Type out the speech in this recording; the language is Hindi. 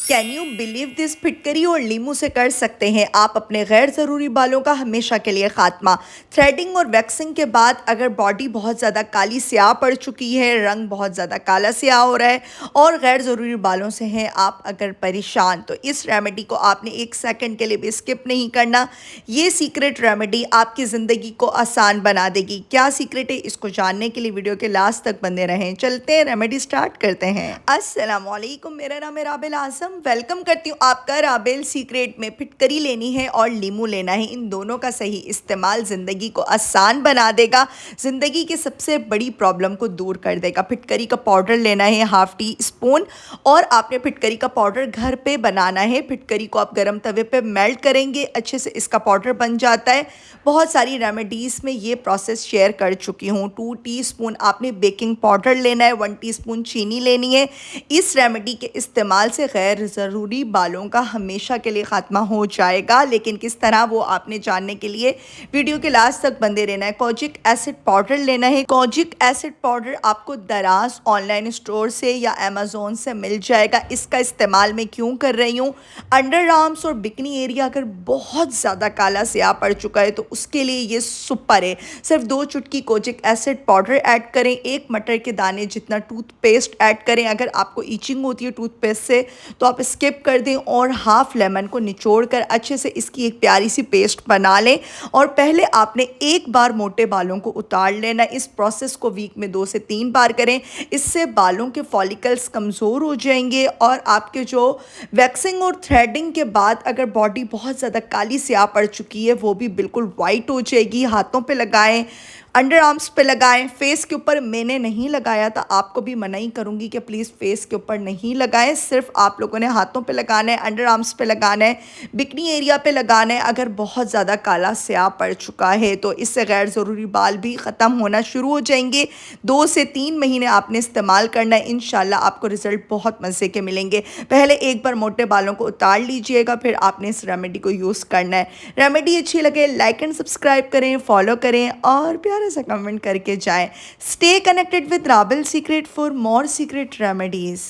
Can you believe this? फिटकरी और लीमू से कर सकते हैं आप अपने गैर ज़रूरी बालों का हमेशा के लिए खात्मा। थ्रेडिंग और वैक्सिंग के बाद अगर बॉडी बहुत ज़्यादा काली स्याह पड़ चुकी है, रंग बहुत ज़्यादा काला स्याह हो रहा है और गैर ज़रूरी बालों से हैं आप अगर परेशान, तो इस रेमेडी को आपने एक सेकंड के लिए भी स्किप नहीं करना। ये सीक्रेट रेमेडी आपकी ज़िंदगी को आसान बना देगी। क्या सीक्रेट है, इसको जानने के लिए वीडियो के लास्ट तक बने रहें। चलते हैं, रेमेडी स्टार्ट करते हैं। अस्सलाम वालेकुम, मेरा नाम है राबेल आजम। वेलकम करती हूँ आपका राबेल सीक्रेट में। फिटकरी लेनी है और लीमू लेना है, इन दोनों का सही इस्तेमाल ज़िंदगी को आसान बना देगा, ज़िंदगी की सबसे बड़ी प्रॉब्लम को दूर कर देगा। फिटकरी का पाउडर लेना है हाफ टी स्पून, और आपने फिटकरी का पाउडर घर पे बनाना है। फिटकरी को आप गरम तवे पे मेल्ट करेंगे, अच्छे से इसका पाउडर बन जाता है। बहुत सारी रेमेडीज़ में ये प्रोसेस शेयर कर चुकी हूँ। 2 टीस्पून आपने बेकिंग पाउडर लेना है, 1 टीस्पून चीनी लेनी है। इस रेमेडी के इस्तेमाल से गैर ज़रूरी बालों का हमेशा के लिए ख़ात्मा हो जाएगा, लेकिन किस तरह वो आपने जानने के लिए वीडियो के लास्ट तक बंदे रहना है। कोजिक एसिड पाउडर लेना है। कोजिक एसिड पाउडर आपको दराज ऑनलाइन स्टोर से या अमेज़ोन से मिल जाएगा। इसका इस्तेमाल मैं क्यों कर रही हूँ, अंडर आर्म्स और बिकनी एरिया अगर बहुत ज़्यादा काला स्याह पड़ चुका है तो उसके लिए ये सुपर है। सिर्फ 2 चुटकी कोजिक एसिड पाउडर ऐड करें, 1 मटर के दाने जितना टूथपेस्ट ऐड करें। अगर आपको ईचिंग होती है टूथपेस्ट से तो आप स्किप कर दें, और हाफ लेमन को निचोड़ कर अच्छे से इसकी एक प्यारी सी पेस्ट बना लें। और पहले आपने एक बार मोटे बालों को उतार लेना। इस प्रोसेस को वीक में 2 से 3 बार करें, इससे बालों के फॉलिकल्स कमज़ोर हो जाएंगे और आपके जो वैक्सिंग और थ्रेडिंग के बाद अगर बॉडी बहुत ज़्यादा काली स्याह पड़ चुकी है वो भी बिल्कुल वाइट हो जाएगी। हाथों पे लगाएं, अंडर आर्म्स पे लगाएं, फेस के ऊपर मैंने नहीं लगाया था, आपको भी मना ही करूंगी कि प्लीज़ फेस के ऊपर नहीं लगाएं। सिर्फ आप लोगों ने हाथों पे लगाना है, अंडर आर्म्स पे लगाना है, बिकनी एरिया पे लगाना है। अगर बहुत ज़्यादा काला स्याह पड़ चुका है तो इससे गैर ज़रूरी बाल भी ख़त्म होना शुरू हो जाएंगे। 2 से 3 महीने आपने इस्तेमाल करना है, इंशाल्लाह आपको रिज़ल्ट बहुत मज़े के मिलेंगे। पहले एक बार मोटे बालों को उतार लीजिएगा, फिर आपने इस रेमेडी को यूज़ करना है। रेमेडी अच्छी लगे लाइक एंड सब्सक्राइब करें, फॉलो करें और प्यारा सा कमेंट करके जाएं। Stay connected with Rabel secret for more secret remedies.